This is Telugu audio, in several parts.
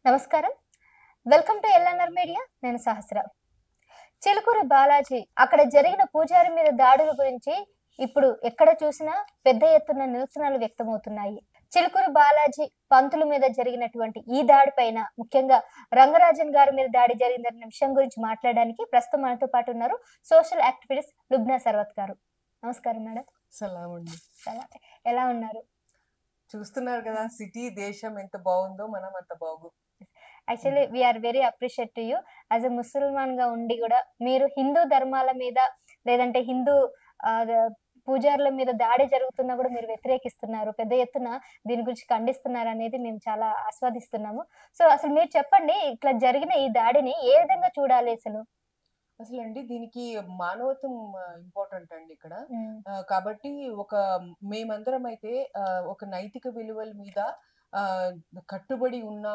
నమస్కారం. Welcome to LNR media. నేను సహస్ర. చిలుకూరి బాలాజీ అక్కడ జరిగిన పూజారి మీద దాడుల గురించి ఇప్పుడు ఎక్కడ చూసినా పెద్ద ఎత్తున నిరసనలు వ్యక్తమవుతున్నాయి. చిలుకూరి బాలాజీ పంతుల మీద జరిగినటువంటి ఈ దాడి పైన ముఖ్యంగా రంగరాజన్ గారి మీద దాడి జరిగిందన్న విషయం గురించి మాట్లాడడానికి ప్రస్తుతం మనతో పాటు ఉన్నారు సోషల్ యాక్టివిస్ట్ లుబ్నా సర్వత్ గారు. నమస్కారం మేడం. సలాం అండి. ఎలా ఉన్నారు? చూస్తున్నారు కదా సిటీ దేశం ఎంత బాగుందో, మనం అంత బాగు. Actually we are very appreciate to you. As a ముసల్మాన్ గా ఉండి కూడా మీరు హిందూ ధర్మాల మీద లేదంటే హిందూ పూజారుల మీద దాడి జరుగుతున్నా కూడా మీరు వ్యతిరేకిస్తున్నారు, పెద్ద ఎత్తున దీని గురించి ఖండిస్తున్నారు అనేది మేము చాలా ఆస్వాదిస్తున్నాము. సో అసలు మీరు చెప్పండి, ఇట్లా జరిగిన ఈ దాడిని ఏ విధంగా చూడాలి అసలు? అసలు అండి దీనికి మానవత్వం ఇంపార్టెంట్ అండి ఇక్కడ. కాబట్టి మేమందరం అయితే ఒక నైతిక విలువల మీద కట్టుబడి ఉన్న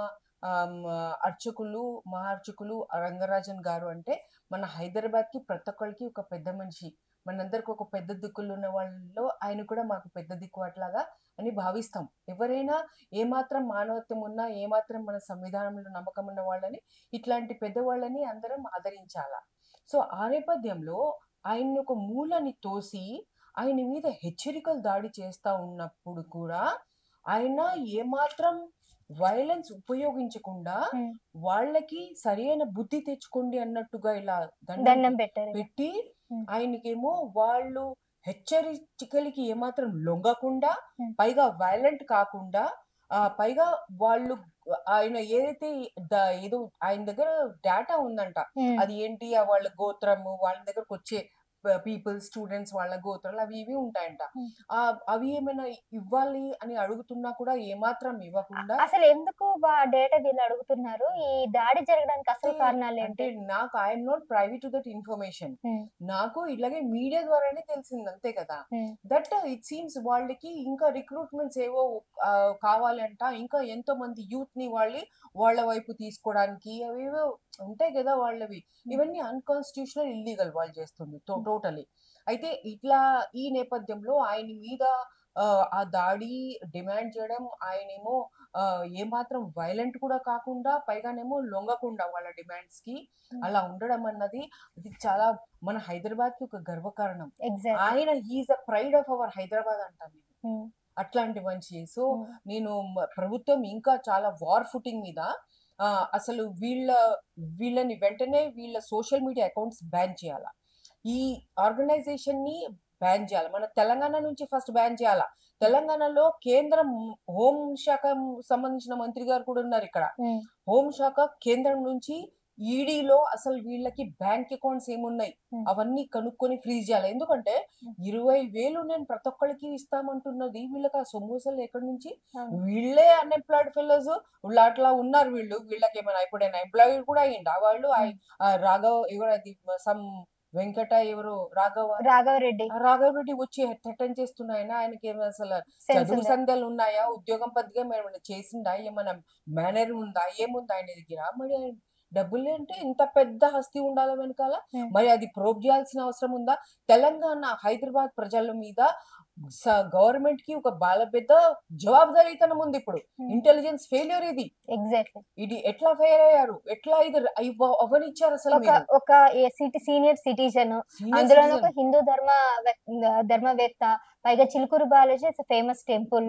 అర్చకులు, మహార్చకులు రంగరాజన్ గారు అంటే మన హైదరాబాద్ కి ప్రతి ఒక్కరికి ఒక పెద్ద మనిషి. మనందరికి ఒక పెద్ద దిక్కులు ఉన్న వాళ్ళలో ఆయన కూడా మాకు పెద్ద దిక్కు అట్లాగా అని భావిస్తాం. ఎవరైనా ఏమాత్రం మానవత్వం ఉన్నా, ఏమాత్రం మన సంవిధానంలో నమ్మకం ఉన్న వాళ్ళని, ఇట్లాంటి పెద్దవాళ్ళని అందరం ఆదరించాలా. సో ఆ నేపథ్యంలో ఆయన్ని ఒక మూలని తోసి ఆయన మీద హెచ్చరికలు దాడి చేస్తా ఉన్నప్పుడు కూడా ఆయన ఏమాత్రం వైలెన్స్ ఉపయోగించకుండా వాళ్ళకి సరైన బుద్ధి తెచ్చుకోండి అన్నట్టుగా ఇలా దండం పెట్టి ఆయనకేమో వాళ్ళు హెచ్చరికలకి ఏమాత్రం లొంగకుండా, పైగా వైలెంట్ కాకుండా, పైగా వాళ్ళు ఆయన ఏదైతే ఏదో ఆయన దగ్గర డేటా ఉందంట, అది ఏంటి వాళ్ళ గోత్రము, వాళ్ళ దగ్గరకు వచ్చే పీపుల్, స్టూడెంట్స్ వాళ్ళ గోత్రాలు అవి ఇవి ఉంటాయంట. అవి ఏమైనా ఇవ్వాలి అని అడుగుతున్నా కూడా ఏమాత్రం ఇవ్వకుండా. అసలు ఎందుకు డేటా వీళ్ళు అడుగుతున్నారు? ఈ దాడి జరగడానికి అసలు కారణాలు అంటే నాకు I'm not privy to that information. నాకు ఇలాగే మీడియా ద్వారానే తెలిసింది, అంతే కదా. దట్ ఇట్ సీమ్స్ వాళ్ళకి ఇంకా రిక్రూట్మెంట్స్ ఏవో కావాలంట, ఇంకా ఎంతో మంది యూత్ ని వాళ్ళ వైపు తీసుకోవడానికి అవేవో ఉంటాయి కదా వాళ్ళవి. ఇవన్నీ అన్కాన్స్టిట్యూషనల్, ఇల్లీగల్ వాళ్ళు చేస్తుంది టోటలీ. అయితే ఇట్లా ఈ నేపథ్యంలో ఆయన మీద ఆ దాడి డిమాండ్ చేయడం, ఆయనేమో ఏమాత్రం వైలెంట్ కూడా కాకుండా, పైగానేమో లొంగకుండా వాళ్ళ డిమాండ్స్ కి అలా ఉండడం అన్నది అది చాలా మన హైదరాబాద్ కి ఒక గర్వకారణం. ఆయన he is a pride of our Hyderabad అంటాను నేను, అట్లాంటి మంచి. సో నేను ప్రభుత్వం ఇంకా చాలా వార్ ఫుటింగ్ మీద అసలు వీళ్ళని వెంటనే వీళ్ళ సోషల్ మీడియా అకౌంట్స్ బ్యాన్ చేయాల, ఈ ఆర్గనైజేషన్ ని బ్యాన్ చేయాలి. మన తెలంగాణ నుంచి ఫస్ట్ బ్యాన్ చేయాలా. తెలంగాణలో కేంద్రం హోంశాఖ సంబంధించిన మంత్రి గారు కూడా ఉన్నారు ఇక్కడ. హోంశాఖ కేంద్రం నుంచి ఈడీలో అసలు వీళ్ళకి బ్యాంక్ అకౌంట్స్ ఏమున్నాయి అవన్నీ కనుక్కొని ఫ్రీజ్ చేయాలి. ఎందుకంటే 20,000 నేను ప్రతి ఒక్కరికి ఇస్తామంటున్నది వీళ్ళకి ఆ సొమ్ము అసలు ఎక్కడి నుంచి? వీళ్ళే అన్ఎంప్లాయిడ్ ఫెలోస్ అట్లా ఉన్నారు. వీళ్ళకి ఏమైనా ఎప్పుడైనా ఎంప్లాయీ కూడా అయ్యిందా వాళ్ళు? రాఘవ్ ఎవరది సమ్ వెంకట ఎవరు రాఘవరెడ్డి వచ్చి అటెండ్ చేస్తున్నాయన? ఆయనకి ఏమైనా అసలు చదువు సంధ్యలు ఉన్నాయా? ఉద్యోగం పద్ధతిగా ఏమైనా చేసిందా? ఏమైనా మేనర్ ఉందా? ఏముందా ఆయన దగ్గర? మరి డబ్బులు అంటే ఇంత పెద్ద హస్తి ఉండాలి వెనకాల, మరి అది ప్రోబ్ చేయాల్సిన అవసరం ఉందా? తెలంగాణ హైదరాబాద్ ప్రజల మీద గవర్నమెంట్ కి ఒక పెద్ద జవాబుదారీతనం ఉంది. ఇప్పుడు ఇంటెలిజెన్స్ ఫెయిల్యూర్ ఇది. ఎగ్జాక్ట్లీ ఇది ఎట్లా ఫెయిల్ అయ్యారు, ఎట్లా ఇది అవనిచ్చారు అసలు? ఒక సీనియర్ సిటిజన్, అందులో ఒక హిందూ ధర్మవేత్త, పైగా చిలుకూరు బాలాజీ ఫేమస్ టెంపుల్,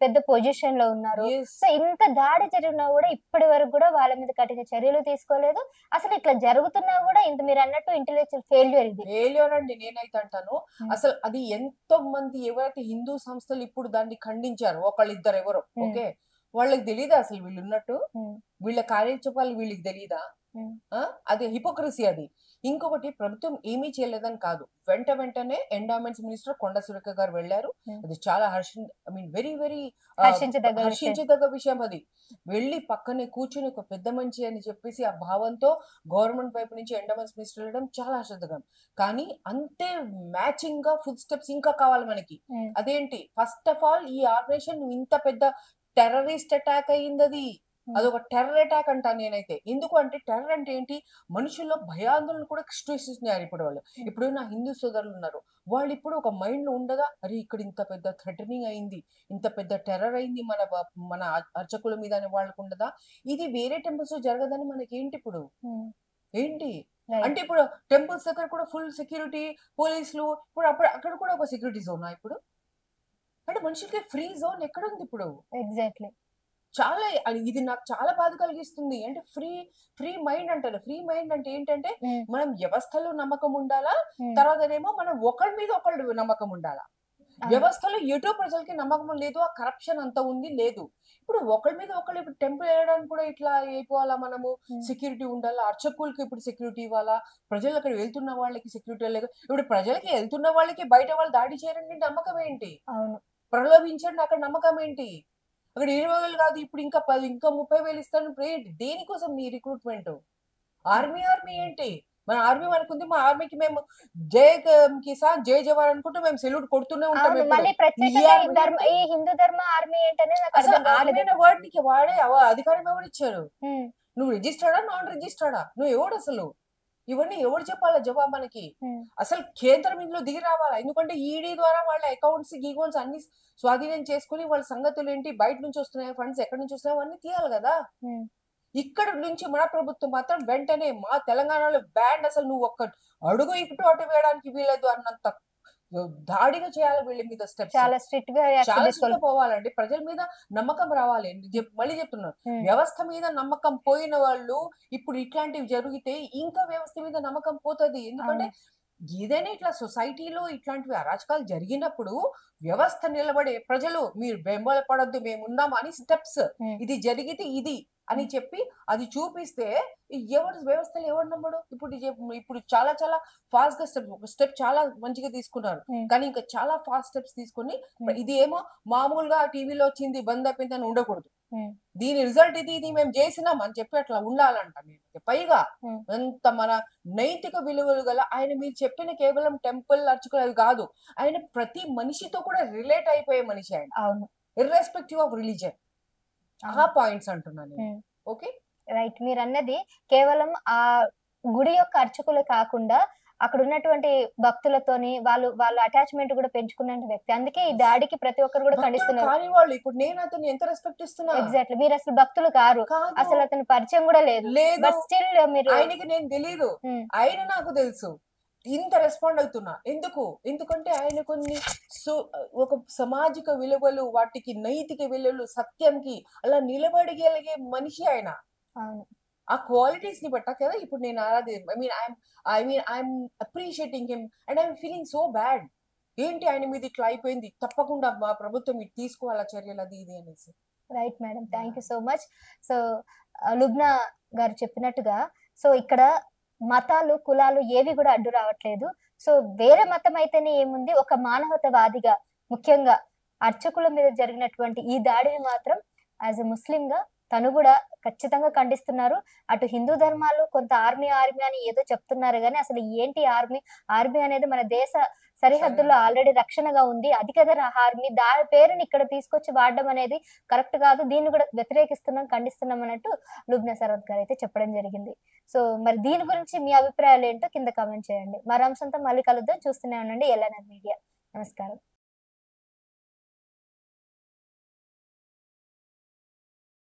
పెద్ద పొజిషన్ లో ఉన్నారు. సో ఇంత దాడి జరిగినా కూడా ఇప్పటి వరకు కూడా వాళ్ళ మీద కఠిన చర్యలు తీసుకోలేదు. అసలు ఇట్లా జరుగుతున్నా కూడా ఇంత మీరు అన్నట్టు ఇంటెలెక్చువల్ ఫెయిల్యూర్ అండి నేనైతే అంటాను. అసలు అది ఎంతో మంది ఎవరైతే హిందూ సంస్థలు ఇప్పుడు దాన్ని ఖండించారు, ఒకళ్ళిద్దరు ఎవరో, ఓకే, వాళ్ళకి తెలీదా అసలు వీళ్ళు ఉన్నట్టు? వీళ్ళ కార్యచపాలు వీళ్ళకి తెలీదా? అది హిపోక్రసీ అది. ఇంకొకటి, ప్రభుత్వం ఏమీ చేయలేదని కాదు, వెంటనే ఎండోమెంట్స్ మినిస్టర్ కొండ సురేఖ గారు వెళ్ళారు. అది చాలా వెరీ వెరీ హర్షించదగ్గ విషయం. అది వెళ్ళి పక్కనే కూర్చుని ఒక పెద్ద మంచి అని చెప్పేసి ఆ భావంతో గవర్నమెంట్ వైపు నుంచి ఎండోమెంట్స్ మినిస్టర్ వెళ్ళడం చాలా హర్షదగ్గం. కానీ అంతే మ్యాచింగ్ గా ఫుడ్ స్టెప్స్ ఇంకా కావాలి మనకి. అదేంటి? ఫస్ట్ ఆఫ్ ఆల్ ఈ ఆపరేషన్ ఇంత పెద్ద టెర్రరిస్ట్ అటాక్ అయ్యింది. అది అదొక టెర్రర్ అటాక్ అంటా నేనైతే. ఎందుకు అంటే టెర్రర్ అంటే ఏంటి? మనుషుల్లో భయాందోళన కూడా సృష్టిస్తున్నారు ఇప్పుడు వాళ్ళు. ఇప్పుడు నా హిందూ సోదరులు ఉన్నారు. వాళ్ళు ఇప్పుడు ఒక మైండ్‌లో ఉండదా? అరే! ఇక్కడ ఇంత పెద్ద థ్రెటనింగ్ అయింది. ఇంత పెద్ద టెర్రర్ అయింది మన అర్చకుల మీద అని వాళ్ళకు ఉండదా? ఇది వేరే టెంపుల్స్‌లో జరగదని మనకేంటి ఇప్పుడు? ఏంటి? అంటే ఇప్పుడు టెంపుల్స్ దగ్గర కూడా ఫుల్ సెక్యూరిటీ, పోలీసులు అక్కడ కూడా ఒక సెక్యూరిటీ జోనా ఇప్పుడు? అంటే మనుషులకి ఫ్రీ జోన్ ఎక్కడుంది ఇప్పుడు? ఎగ్జాక్ట్‌లీ. చాలా ఇది నాకు చాలా బాధ కలిగిస్తుంది. అంటే ఫ్రీ మైండ్ అంటారు. ఫ్రీ మైండ్ అంటే ఏంటంటే మనం వ్యవస్థలో నమ్మకం ఉండాలా. తర్వాతనేమో మనం ఒకళ్ళ మీద ఒకళ్ళు నమ్మకం ఉండాలా. వ్యవస్థలో ఎటో ప్రజలకి నమ్మకం లేదు. ఆ కరప్షన్ అంత ఉంది లేదు. ఇప్పుడు ఒకళ్ళ మీద ఒకళ్ళు ఇప్పుడు టెంపుల్ ఎయడానికి కూడా ఇట్లా అయిపోవాలా మనము? సెక్యూరిటీ ఉండాలా. అర్చకులకి ఇప్పుడు సెక్యూరిటీ ఇవ్వాలా. ప్రజలు అక్కడ వెళ్తున్న వాళ్ళకి సెక్యూరిటీ లేదు. ఇప్పుడు ప్రజలకి వెళ్తున్న వాళ్ళకి బయట వాళ్ళు దాడి చేయరండి నమ్మకం ఏంటి? అవును. ప్రలోభించండి అక్కడ నమ్మకం ఏంటి? అక్కడ 20,000 కాదు ఇప్పుడు ఇంకా 10 ఇంకా 30,000 ఇస్తాను ఇప్పుడు ఏంటి? దేనికోసం మీ రిక్రూట్‌మెంట్? ఆర్మీ ఏంటి? మన ఆర్మీ మనకుంది. మా ఆర్మీకి మేము కిసాన్ జై జవాన్ అనుకుంటూ మేము సెల్యూట్ కొడుతూనే ఉంటాం అవును. ఎప్పుడు. మళ్ళీ ఈ ప్రత్యేకంగా ఆర్మీ ఏంటి? ఈ హిందూ ధర్మ ఆర్మీ ఏంటనేది నాకు అసలు అర్థం ఆర్మీ కావట్లేదు. అనే వర్డ్ నీకు వాడే అధికారం ఎవరిచ్చారు? హ్మ్. నువ్వు రిజిస్టర్డా? నాన్ రిజిస్టర్డా? నువ్వు ఎవడసలు? ఇవన్నీ ఎవరు చెప్పాలా జవాబు మనకి? అసలు కేంద్రం ఇందులో దిగి రావాలా? ఎందుకంటే ఈడీ ద్వారా వాళ్ళ గికౌంట్స్ అన్ని స్వాధీనం చేసుకొని వాళ్ళ సంగతులేంటి? బయట నుంచి వస్తున్నాయా ఫండ్స్ ఎక్కడి నుంచి వస్తున్నాయో అవన్నీ తీయాలి గదా! ఇక్కడ నుంచి మన ప్రభుత్వం మాత్రం వెంటనే మా తెలంగాణలో బ్యాన్ అసలు నువ్వు ఒక్క అడుగు ఇటు అటు వేయడానికి వీలదు అన్నంత దాడిగా చేయాలి వీళ్ళ మీద స్టెప్స్. చాలా స్ట్రిక్ట్‌గా యాక్షన్ చాలా తీసుకోవాలి. స్ట్రిక్ట్‌గా పోవాలండి. ప్రజల మీద నమ్మకం రావాలి. మళ్ళీ చెప్తున్నాను. వ్యవస్థ మీద నమ్మకం పోయిన వాళ్ళు ఇప్పుడు ఇట్లాంటివి జరిగితే ఇంకా వ్యవస్థ మీద నమ్మకం పోతది. ఎందుకంటే ఏదైనా ఇట్లా సొసైటీలో ఇట్లాంటివి అరాచకాలు జరిగినప్పుడు వ్యవస్థ నిలబడే ప్రజలు మీరు వెంబడపడొద్దు మేమున్నాం అని స్టెప్స్ ఇది జరిగితే ఇది అని చెప్పి అది చూపిస్తే వ్యవస్థలు ఎవరు నమ్మడు? ఇప్పుడు చాలా చాలా ఫాస్ట్ గా ఒక స్టెప్ చాలా మంచిగా తీసుకున్నారు. కానీ ఇంకా చాలా ఫాస్ట్ స్టెప్స్ తీసుకొని ఇది ఏమో మామూలుగా టీవీలో వచ్చింది బంద్ అయిపోయింది అని ఉండకూడదు. దీని రిజల్ట్ ఇది మేము చేసినాం అని చెప్పి అట్లా ఉండాలంట. పైగా అంత మన నైతిక విలువలు గల ఆయన మీరు చెప్పిన కేవలం టెంపుల్ అర్చకులు అవి కాదు. ఆయన ప్రతి మనిషితో కూడా రిలేట్ అయిపోయే మనిషి ఆయన. అవును. Irrespective of religion. ఆ పాయింట్స్ అంటున్నాను. Okay right. మీరు అన్నది కేవలం ఆ గుడి యొక్క అర్చకులు కాకుండా అక్కడ ఉన్నటువంటి భక్తులతోని వాళ్ళ అటాచ్మెంట్ కూడా పెంచుకున్న వ్యక్తి. అందుకే ఈ దాడికి ప్రతి ఒక్కరు కూడా ఖండిస్తున్నారు. కానీ వాళ్ళు ఇప్పుడు నేను అతన్ని ఎంత రెస్పెక్ట్ ఇస్తున్నా. ఎగ్జాక్ట్లీ. మీరు అసలు భక్తులు కారు. అసలు అతని పరిచయం కూడా లేదు. బట్ స్టిల్ మీరు ఆయనకి నేను తెలీదు. ఆయన నాకు తెలుసు. ఇంత రెస్పాండ్ అవుతున్నా ఎందుకంటే ఆయన కొన్ని ఒక సామాజిక విలువలు వాటికి నైతిక విలువలు సత్యంకి అలా నిలబడగలిగే మనిషి ఆయన. ఆ క్వాలిటీస్ ని బట్ట కదా ఇప్పుడు నేను I'm appreciating him and I'm feeling so bad. ఏంటి ఆయన మీద ఇట్లా అయిపోయింది, తప్పకుండా మా ప్రభుత్వం ఇది తీసుకోవాలా చర్యలు అది ఇది అనేసి. Right madam, thank you so much. So Lubna గారు చెప్పినట్టుగా సో ఇక్కడ మతాలు కులాలు ఏవి కూడా అడ్డు రావట్లేదు. సో వేరే మతం అయితేనే ఏముంది, ఒక మానవతావాదిగా ముఖ్యంగా అర్చకుల మీద జరిగినటువంటి ఈ దాడిని మాత్రం యాజ్ ఎ ముస్లిం గా తను కూడా ఖచ్చితంగా ఖండిస్తున్నారు. అటు హిందూ ధర్మాలు కొంత ఆర్మీ అని ఏదో చెప్తున్నారు కానీ అసలు ఏంటి ఆర్మీ అనేది మన దేశ సరిహద్దుల్లో ఆల్రెడీ రక్షణగా ఉంది. అది కదా ఆర్మీ, దాని పేరుని ఇక్కడ తీసుకొచ్చి వాడడం అనేది కరెక్ట్ కాదు. దీన్ని కూడా వ్యతిరేకిస్తున్నాం, ఖండిస్తున్నాం అన్నట్టు లుబ్నా సరవత్ గారు అయితే చెప్పడం జరిగింది. సో మరి దీని గురించి మీ అభిప్రాయాలు ఏంటో కింద కామెంట్ చేయండి. మరో అంశంతో మళ్ళీ కలుద్దాం. చూస్తూనే ఉండండి ఎల్ఎన్ఆర్ మీడియా. నమస్కారం.